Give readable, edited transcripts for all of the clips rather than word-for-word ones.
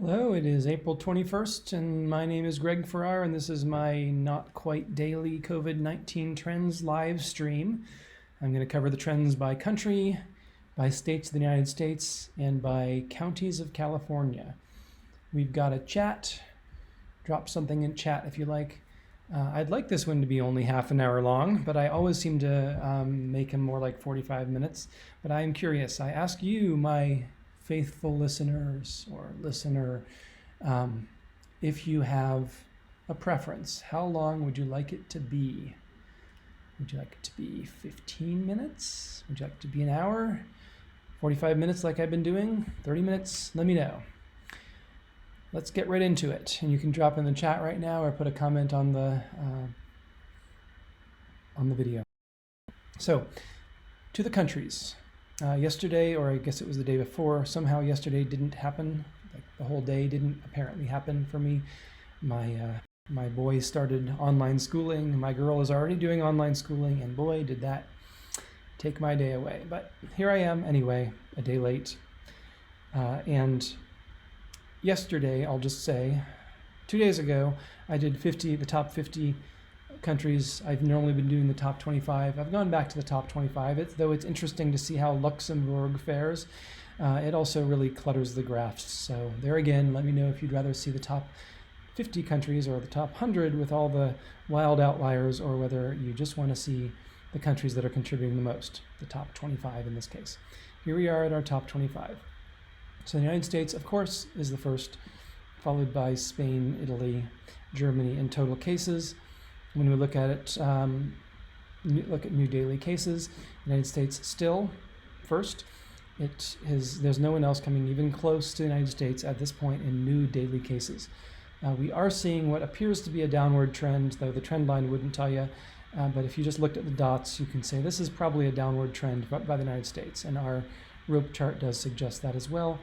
Hello, it is April 21st, and my name is Greg Farrar, and this is my not quite daily COVID-19 trends live stream. I'm going to cover the trends by country, by states of the United States, and by counties of California. We've got a chat. Drop something in chat if you like. I'd like this one to be only half an hour long, but I always seem to make them more like 45 minutes. But I am curious. I ask you, my faithful listeners or listener, if you have a preference. How long would you like it to be? Would you like it to be 15 minutes? Would you like it to be an hour? 45 minutes like I've been doing? 30 minutes? Let me know. Let's get right into it. And you can drop in the chat right now or put a comment on the video. So, to the countries. Yesterday, or I guess it was the day before, somehow yesterday didn't happen. Like the whole day didn't apparently happen for me. My boy started online schooling. My girl is already doing online schooling, and boy, did that take my day away. But here I am anyway, a day late. And yesterday, I'll just say, 2 days ago, I did the top 50 countries. I've normally been doing the top 25. I've gone back to the top 25, though it's interesting to see how Luxembourg fares. It also really clutters the graphs. So there again, let me know if you'd rather see the top 50 countries or the top 100 with all the wild outliers, or whether you just want to see the countries that are contributing the most, the top 25 in this case. Here we are at our top 25. So the United States, of course, is the first, followed by Spain, Italy, Germany in total cases. When we look at it, look at new daily cases, the United States still first. There's no one else coming even close to the United States at this point in new daily cases. We are seeing what appears to be a downward trend, though the trend line wouldn't tell you. But if you just looked at the dots, you can say this is probably a downward trend by the United States, and our rope chart does suggest that as well.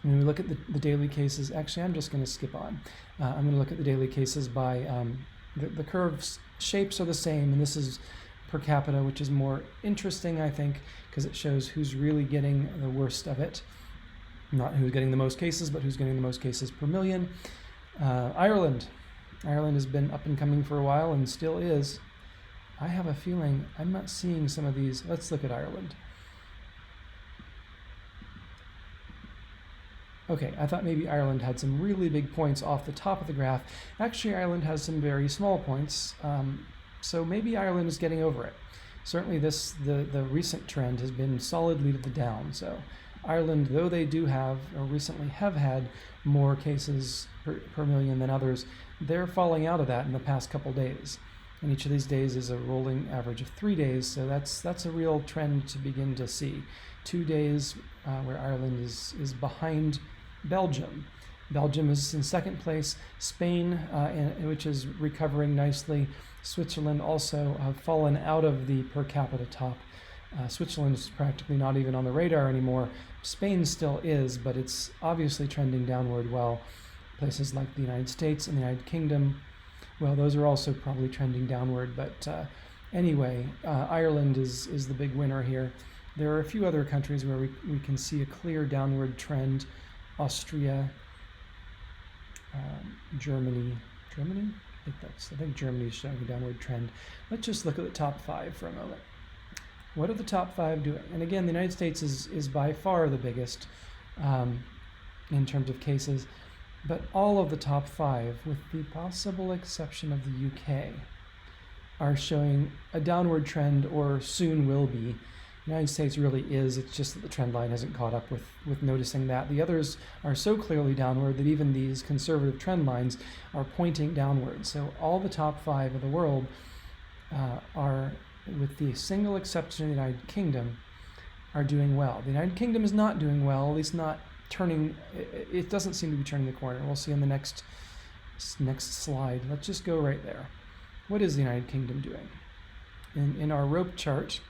When we look at the daily cases, actually I'm just going to skip on. I'm going to look at the daily cases by the curves shapes are the same, and this is per capita, which is more interesting, I think, because it shows who's really getting the worst of it. Not who's getting the most cases, but who's getting the most cases per million. Ireland has been up and coming for a while and still is. I have a feeling I'm not seeing some of these. Let's look at Ireland. Okay, I thought maybe Ireland had some really big points off the top of the graph. Actually, Ireland has some very small points, so maybe Ireland is getting over it. Certainly the recent trend has been solidly to the down. So Ireland, though they do have, or recently have had, more cases per million than others, they're falling out of that in the past couple days. And each of these days is a rolling average of 3 days, so that's a real trend to begin to see. 2 days where Ireland is behind Belgium. Belgium is in second place. Spain, which is recovering nicely. Switzerland also have fallen out of the per capita top. Switzerland is practically not even on the radar anymore. Spain still is, but it's obviously trending downward, while places like the United States and the United Kingdom, well, those are also probably trending downward. But anyway, Ireland is the big winner here. There are a few other countries where we can see a clear downward trend. Austria, Germany. I think Germany is showing a downward trend. Let's just look at the top 5 for a moment. What are the top 5 doing? And again, the United States is by far the biggest in terms of cases, but all of the top 5, with the possible exception of the UK, are showing a downward trend, or soon will be. The United States really is. It's just that the trend line hasn't caught up with noticing that. The others are so clearly downward that even these conservative trend lines are pointing downward. So all the top 5 of the world are, with the single exception of the United Kingdom, are doing well. The United Kingdom is not doing well, at least not turning. It doesn't seem to be turning the corner. We'll see on the next slide. Let's just go right there. What is the United Kingdom doing? In our rope chart,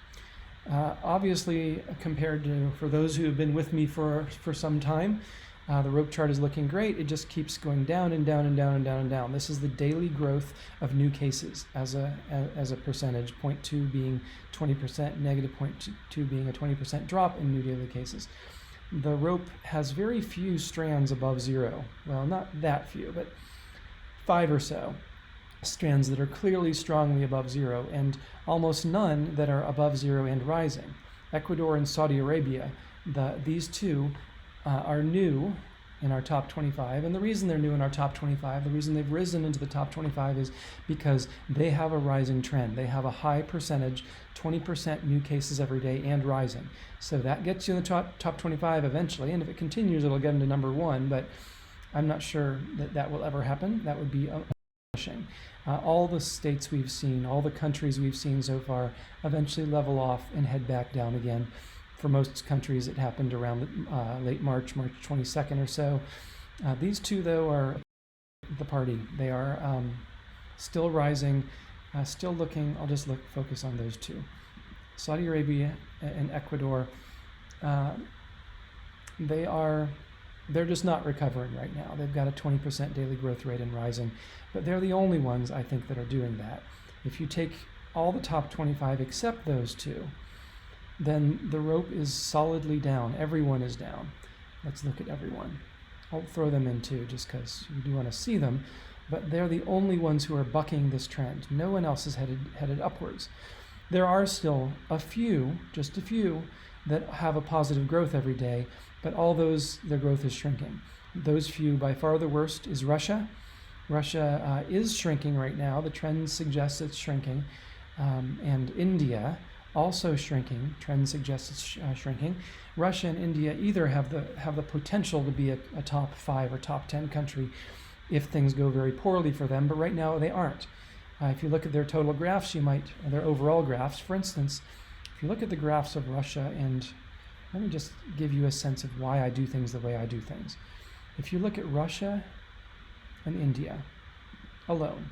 obviously, compared to, for those who have been with me for some time, the rope chart is looking great. It just keeps going down and down and down and down and down. This is the daily growth of new cases as a percentage, 0.2 being 20%, negative 0.2 being a 20% drop in new daily cases. the rope has very few strands above zero. Well, not that few, but 5 or so strands that are clearly strongly above zero, and almost none that are above zero and rising. Ecuador and Saudi Arabia, these two are new in our top 25, and the reason they're new in our top 25, the reason they've risen into the top 25 is because they have a rising trend. They have a high percentage, 20% new cases every day and rising. So that gets you in the top 25 eventually, and if it continues, it'll get into number 1, but I'm not sure that will ever happen. That would be astonishing. All the states we've seen, all the countries we've seen so far eventually level off and head back down again. For most countries, it happened around late March 22nd or so. These two, though, are the party. They are still rising, still looking. I'll just focus on those two. Saudi Arabia and Ecuador, they're just not recovering right now. They've got a 20% daily growth rate and rising, but they're the only ones, I think, that are doing that. If you take all the top 25 except those two, then the rope is solidly down. Everyone is down. Let's look at everyone. I'll throw them in too, just because you do want to see them, but they're the only ones who are bucking this trend. No one else is headed upwards. There are still a few, just a few, that have a positive growth every day, but all those, their growth is shrinking. Those few, by far the worst is Russia. Russia is shrinking right now. The trend suggests it's shrinking. And India, also shrinking. Trend suggests it's shrinking. Russia and India either have the potential to be a top 5 or top 10 country if things go very poorly for them, but right now they aren't. If you look at their total graphs, their overall graphs, for instance, if you look at the graphs of Russia, and let me just give you a sense of why I do things the way I do things. If you look at Russia and India alone,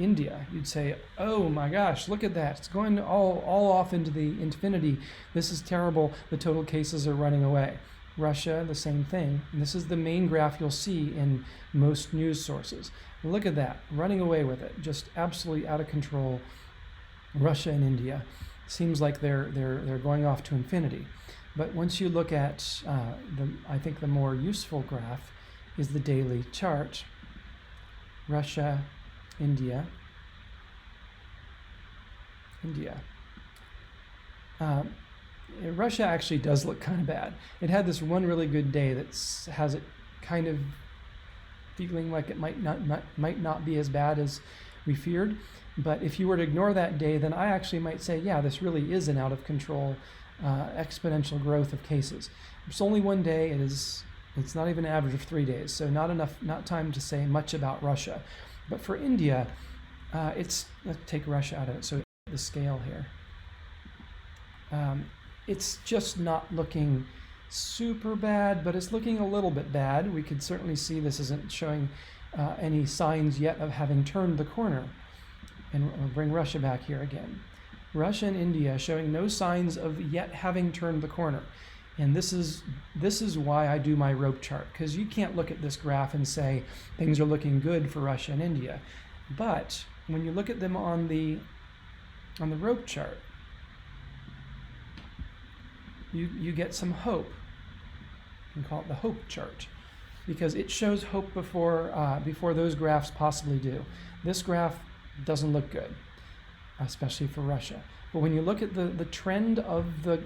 India, you'd say, oh my gosh, look at that. It's going all off into the infinity. This is terrible. The total cases are running away. Russia, the same thing. And this is the main graph you'll see in most news sources. Look at that, running away with it, just absolutely out of control. Russia and India. Seems like they're going off to infinity. But once you look at, I think the more useful graph is the daily chart. Russia, India. Russia actually does look kind of bad. It had this one really good day that has it kind of feeling like it might not be as bad as we feared. But if you were to ignore that day, then I actually might say, yeah, this really is an out of control exponential growth of cases. It's only one day. It's not even an average of 3 days, so not time to say much about Russia. But for India, let's take Russia out of it. So the scale here, it's just not looking super bad, but it's looking a little bit bad. We could certainly see this isn't showing any signs yet of having turned the corner. And I'll bring Russia back here again. Russia and India showing no signs of yet having turned the corner. And this is why I do my rope chart, because you can't look at this graph and say things are looking good for Russia and India. But when you look at them on the rope chart, you get some hope. You can call it the hope chart, because it shows hope before those graphs possibly do. This graph doesn't look good, especially for Russia. But when you look at the trend of the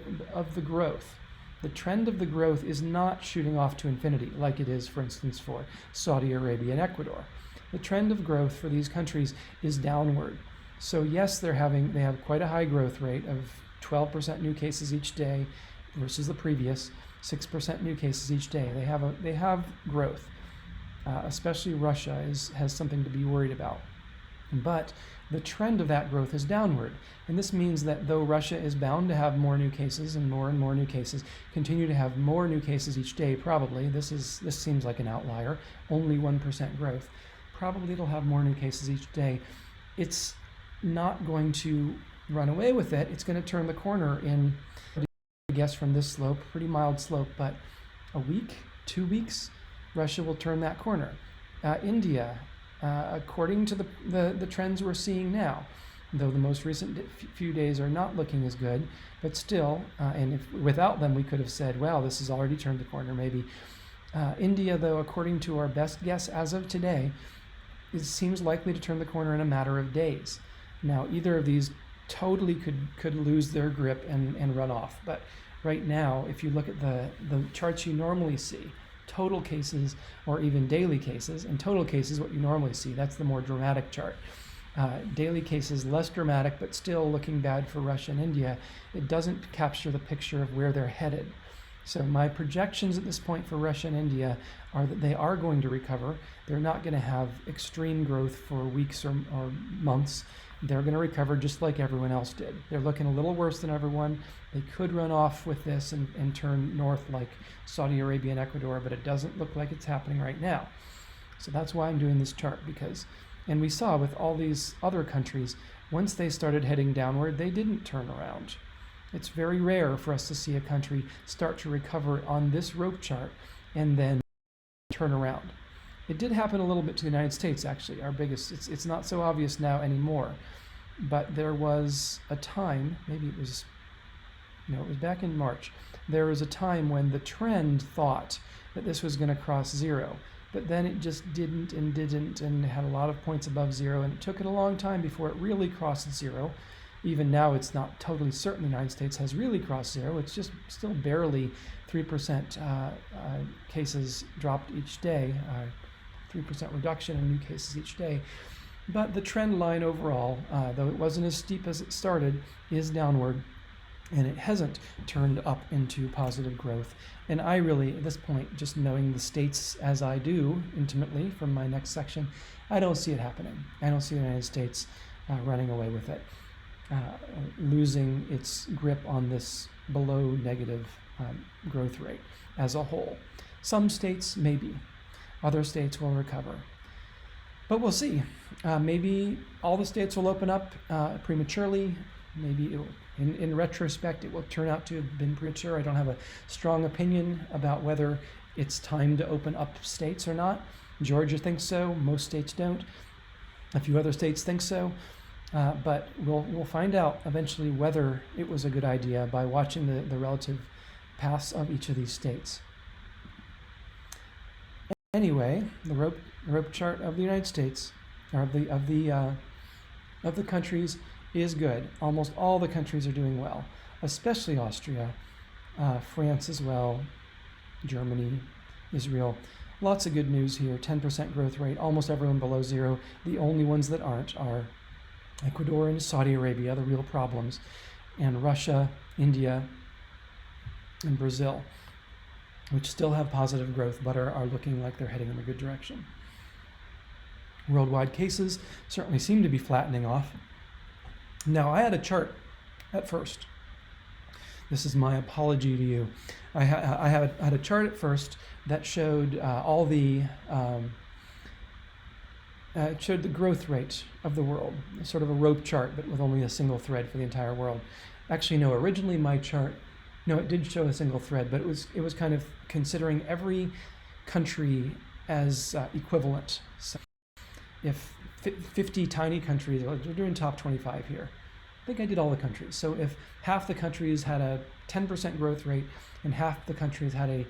growth, the trend of the growth is not shooting off to infinity like it is, for instance, for Saudi Arabia and Ecuador. The trend of growth for these countries is downward. So yes, they have quite a high growth rate of 12% new cases each day versus the previous 6% new cases each day. They have growth. Especially Russia has something to be worried about. But the trend of that growth is downward. And this means that though Russia is bound to have more new cases and more new cases, continue to have more new cases each day, probably, this seems like an outlier, only 1% growth, probably it'll have more new cases each day. It's not going to run away with it. It's going to turn the corner in, I guess, from this slope, pretty mild slope, but a week, 2 weeks, Russia will turn that corner. India, according to the trends we're seeing now, though the most recent few days are not looking as good, but still, and if without them we could have said, well, this has already turned the corner maybe. India, though, according to our best guess as of today, it seems likely to turn the corner in a matter of days. Now, either of these totally could lose their grip and run off, but right now, if you look at the charts you normally see, total cases or even daily cases, and total cases what you normally see, that's the more dramatic chart. Daily cases less dramatic, but still looking bad for Russia and India. It doesn't capture the picture of where they're headed. So my projections at this point for Russia and India are that they are going to recover. They're not going to have extreme growth for weeks or months. They're going to recover just like everyone else did. They're looking a little worse than everyone. They could run off with this and turn north like Saudi Arabia and Ecuador, but it doesn't look like it's happening right now. So that's why I'm doing this chart, because, and we saw with all these other countries, once they started heading downward, they didn't turn around. It's very rare for us to see a country start to recover on this rope chart and then turn around. It did happen a little bit to the United States, actually, our biggest. It's not so obvious now anymore, but there was a time, maybe it was back in March, there was a time when the trend thought that this was going to cross zero, but then it just didn't and had a lot of points above zero, and it took it a long time before it really crossed zero. Even now, it's not totally certain the United States has really crossed zero. It's just still barely 3% cases dropped each day, 3% reduction in new cases each day. But the trend line overall, though it wasn't as steep as it started, is downward, and it hasn't turned up into positive growth. And I really, at this point, just knowing the states as I do intimately from my next section, I don't see it happening. I don't see the United States running away with it. Losing its grip on this below negative growth rate as a whole. Some states maybe, other states will recover. But we'll see. Maybe all the states will open up prematurely. Maybe in retrospect it will turn out to have been premature. I don't have a strong opinion about whether it's time to open up states or not. Georgia thinks so, most states don't. A few other states think so. But we'll find out eventually whether it was a good idea by watching the relative paths of each of these states. Anyway, the rope chart of the United States, or of the countries, is good. Almost all the countries are doing well, especially Austria, France as well, Germany, Israel. Lots of good news here. 10% growth rate. Almost everyone below zero. The only ones that aren't are Ecuador and Saudi Arabia, the real problems, and Russia, India, and Brazil, which still have positive growth but are looking like they're heading in a good direction. Worldwide cases certainly seem to be flattening off. Now, I had a chart at first. This is my apology to you. I had a chart at first that showed all the it showed the growth rate of the world, sort of a rope chart, but with only a single thread for the entire world. Actually, no, originally my chart, no, it did show a single thread, but it was kind of considering every country as equivalent. So if 50 tiny countries, we're doing top 25 here. I think I did all the countries. So if half the countries had a 10% growth rate and half the countries had a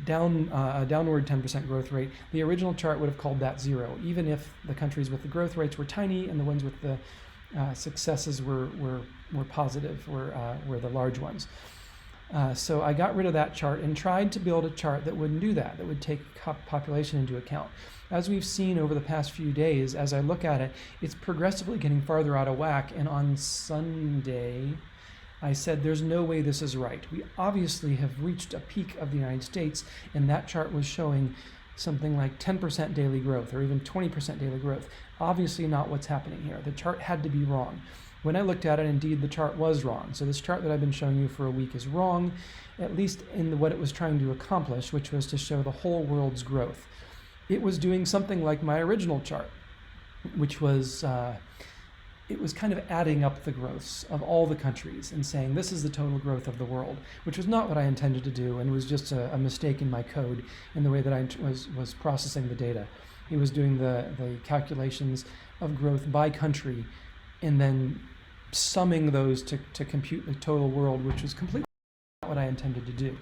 downward 10% growth rate, the original chart would have called that zero, even if the countries with the growth rates were tiny and the ones with the successes were positive, were the large ones. So I got rid of that chart and tried to build a chart that wouldn't do that would take population into account. As we've seen over the past few days, as I look at it, it's progressively getting farther out of whack, and on Sunday, I said, there's no way this is right. We obviously have reached a peak of the United States, and that chart was showing something like 10% daily growth or even 20% daily growth. Obviously not what's happening here. The chart had to be wrong. When I looked at it, indeed, the chart was wrong. So this chart that I've been showing you for a week is wrong, at least in what it was trying to accomplish, which was to show the whole world's growth. It was doing something like my original chart, which was it was kind of adding up the growths of all the countries and saying this is the total growth of the world, which was not what I intended to do, and was just a mistake in my code in the way that I was processing the data. It was doing the calculations of growth by country and then summing those to compute the total world, which was completely not what I intended to do.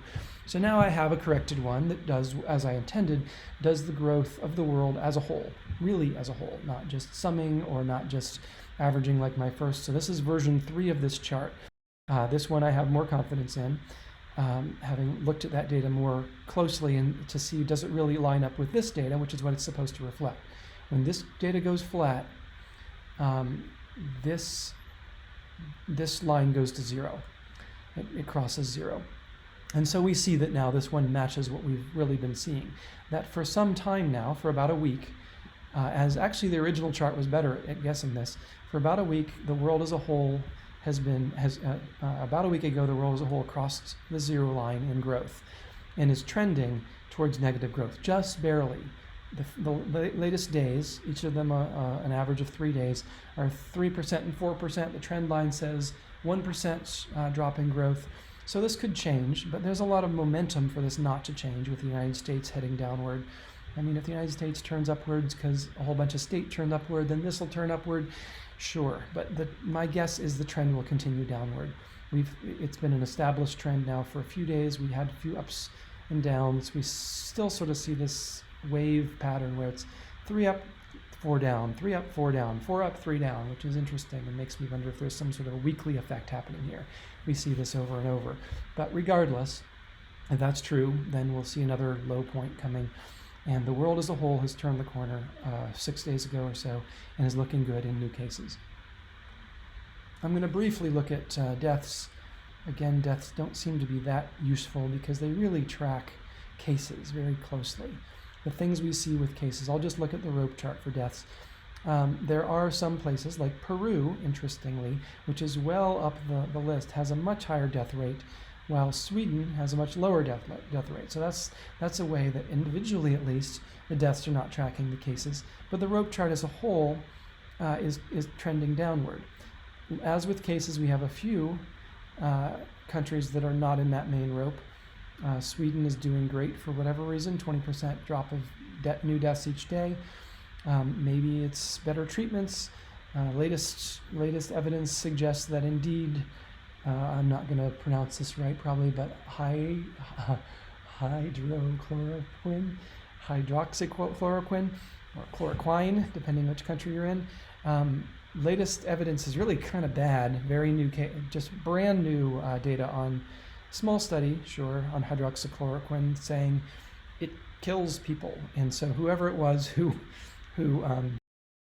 So now I have a corrected one that does, as I intended, does the growth of the world as a whole, really as a whole, not just summing or not just averaging like my first. So this is version 3 of this chart. This one I have more confidence in, having looked at that data more closely and to see does it really line up with this data, which is what it's supposed to reflect. When this data goes flat, this line goes to 0. It crosses 0. And so we see that now this one matches what we've really been seeing. That for some time now, for about a week, as actually the original chart was better at guessing this, for about a week, the world as a whole about a week ago, the world as a whole crossed the 0 line in growth and is trending towards negative growth, just barely. The latest days, each of them an average of 3 days, are 3% and 4%. The trend line says 1% drop in growth. So this could change, but there's a lot of momentum for this not to change with the United States heading downward. I mean, if the United States turns upwards because a whole bunch of states turned upward, then this will turn upward, sure. But my guess is the trend will continue downward. It's been an established trend now for a few days. We had a few ups and downs. We still sort of see this wave pattern where it's 3 up, 4 down, 3 up, 4 down, 4 up, 3 down, which is interesting and makes me wonder if there's some sort of a weekly effect happening here. We see this over and over. But regardless, if that's true, then we'll see another low point coming. And the world as a whole has turned the corner 6 days ago or so and is looking good in new cases. I'm going to briefly look at deaths. Again, deaths don't seem to be that useful because they really track cases very closely. The things we see with cases, I'll just look at the rope chart for deaths. There are some places like Peru, interestingly, which is well up the list, has a much higher death rate, while Sweden has a much lower death rate. So that's a way that individually, at least, the deaths are not tracking the cases. But the rope chart as a whole is trending downward. As with cases, we have a few countries that are not in that main rope. Sweden is doing great for whatever reason, 20% drop of new deaths each day. Maybe it's better treatments. Latest evidence suggests that indeed, I'm not going to pronounce this right probably, but hydroxychloroquine, or chloroquine, depending which country you're in. Latest evidence is really kind of bad, very new, just brand new data on small study, sure, on hydroxychloroquine saying it kills people. And so whoever it was who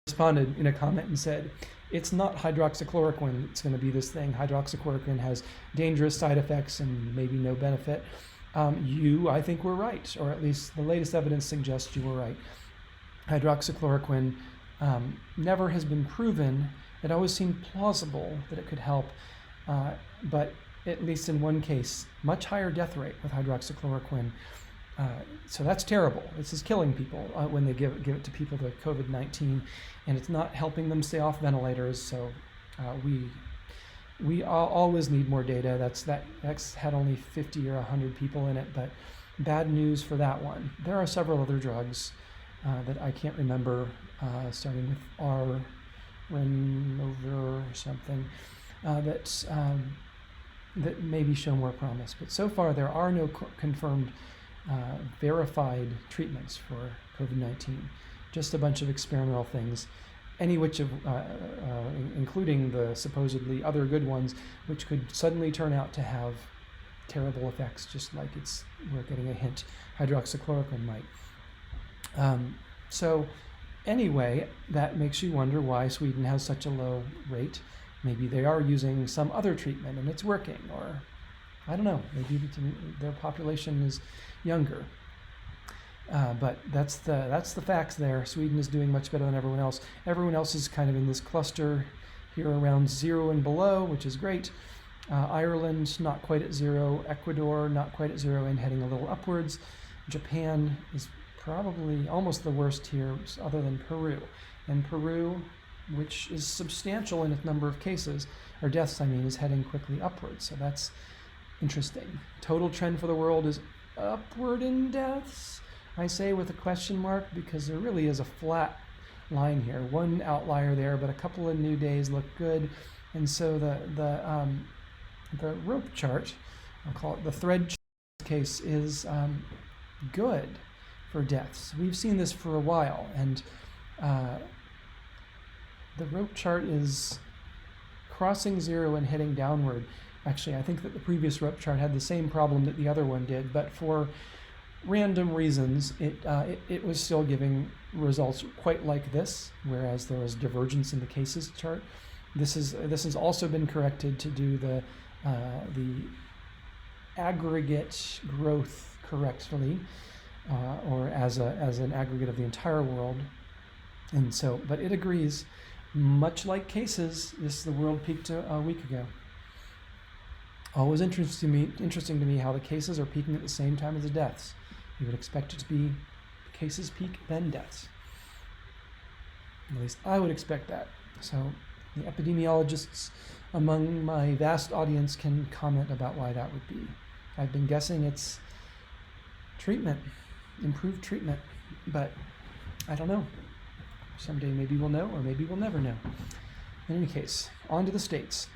responded in a comment and said, it's not hydroxychloroquine that's going to be this thing. Hydroxychloroquine has dangerous side effects and maybe no benefit. I think, were right, or at least the latest evidence suggests you were right. Hydroxychloroquine never has been proven. It always seemed plausible that it could help, but at least in one case, much higher death rate with hydroxychloroquine. So that's terrible. This is killing people when they give it to people with COVID-19, and it's not helping them stay off ventilators. So we always need more data. That's had only 50 or 100 people in it, but bad news for that one. There are several other drugs that I can't remember, starting with R, Renovir or something, that maybe show more promise. But so far, there are no confirmed verified treatments for COVID-19, just a bunch of experimental things, including the supposedly other good ones, which could suddenly turn out to have terrible effects, just like we're getting a hint hydroxychloroquine might. So anyway, that makes you wonder why Sweden has such a low rate. Maybe they are using some other treatment and it's working, or I don't know, maybe their population is younger. But that's the facts there. Sweden is doing much better than everyone else. Everyone else is kind of in this cluster here around 0 and below, which is great. Ireland, not quite at 0. Ecuador, not quite at 0 and heading a little upwards. Japan is probably almost the worst here, other than Peru. And Peru, which is substantial in its number of cases, or deaths, is heading quickly upwards. So that's interesting. Total trend for the world is upward in deaths, I say with a question mark, because there really is a flat line here. One outlier there, but a couple of new days look good. And so the rope chart, I'll call it the thread case, is good for deaths. We've seen this for a while, and the rope chart is crossing zero and heading downward. Actually, I think that the previous rope chart had the same problem that the other one did, but for random reasons, it was still giving results quite like this, whereas there was divergence in the cases chart. This has also been corrected to do the aggregate growth correctly, or as an aggregate of the entire world. And so, but it agrees, much like cases, the world peaked a week ago. Always interesting to me how the cases are peaking at the same time as the deaths. You would expect it to be cases peak, then deaths. At least I would expect that. So the epidemiologists among my vast audience can comment about why that would be. I've been guessing it's treatment, improved treatment, but I don't know. Someday maybe we'll know, or maybe we'll never know. In any case, on to the states.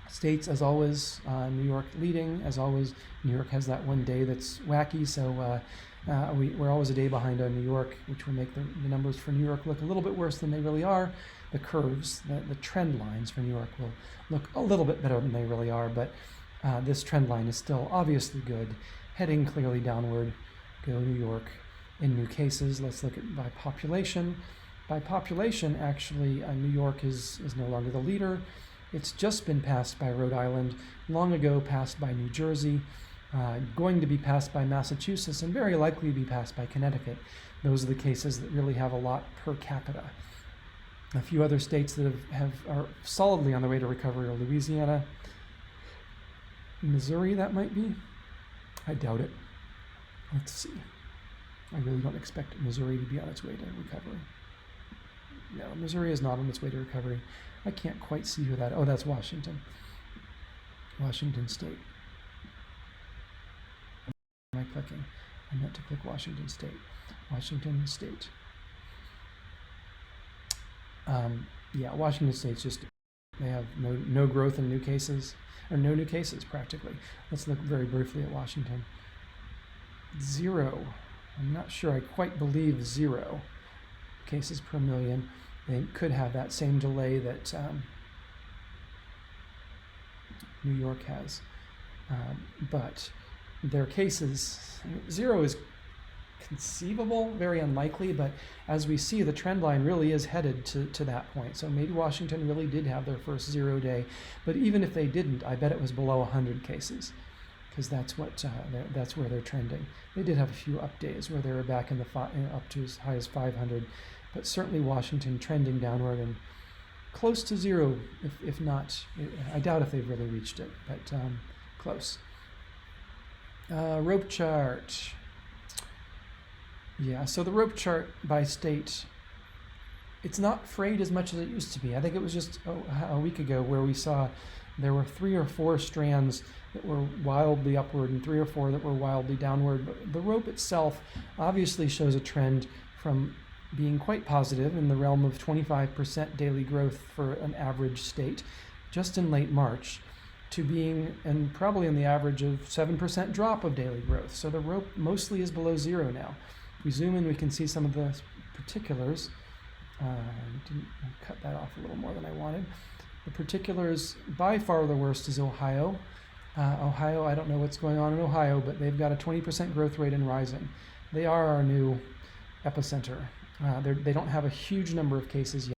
States, as always, New York leading. As always, New York has that one day that's wacky, so we're always a day behind on New York, which will make the numbers for New York look a little bit worse than they really are. The curves, the trend lines for New York will look a little bit better than they really are, but this trend line is still obviously good, heading clearly downward. Go New York. In new cases, let's look at by population. By population, actually, New York is no longer the leader. It's just been passed by Rhode Island, long ago passed by New Jersey, going to be passed by Massachusetts, and very likely to be passed by Connecticut. Those are the cases that really have a lot per capita. A few other states that are solidly on the way to recovery are Louisiana, Missouri, that might be. I doubt it. Let's see. I really don't expect Missouri to be on its way to recovery. No, Missouri is not on its way to recovery. I can't quite see who that. Oh, that's Washington. Washington State. Am I clicking? I meant to click Washington State. Washington State. Yeah, Washington State's just, they have no growth in new cases, or no new cases practically. Let's look very briefly at Washington. 0. I'm not sure I quite believe 0 cases per million. They could have that same delay that New York has. But their cases, 0 is conceivable, very unlikely, but as we see, the trend line really is headed to that point. So maybe Washington really did have their first 0 day, but even if they didn't, I bet it was below 100 cases, because that's where they're trending. They did have a few up days where they were back in the up to as high as 500, but certainly Washington trending downward and close to 0, if not. I doubt if they've really reached it, but close. Rope chart. Yeah, so the rope chart by state, it's not frayed as much as it used to be. I think it was just a week ago where we saw there were 3 or 4 strands that were wildly upward and 3 or 4 that were wildly downward. But the rope itself obviously shows a trend from being quite positive in the realm of 25% daily growth for an average state just in late March, to being, and probably in the average of 7% drop of daily growth. So the rope mostly is below 0 now. If we zoom in, we can see some of the particulars. Didn't cut that off a little more than I wanted. The particulars, by far the worst is Ohio. Ohio, I don't know what's going on in Ohio, but they've got a 20% growth rate and rising. They are our new epicenter. They don't have a huge number of cases yet.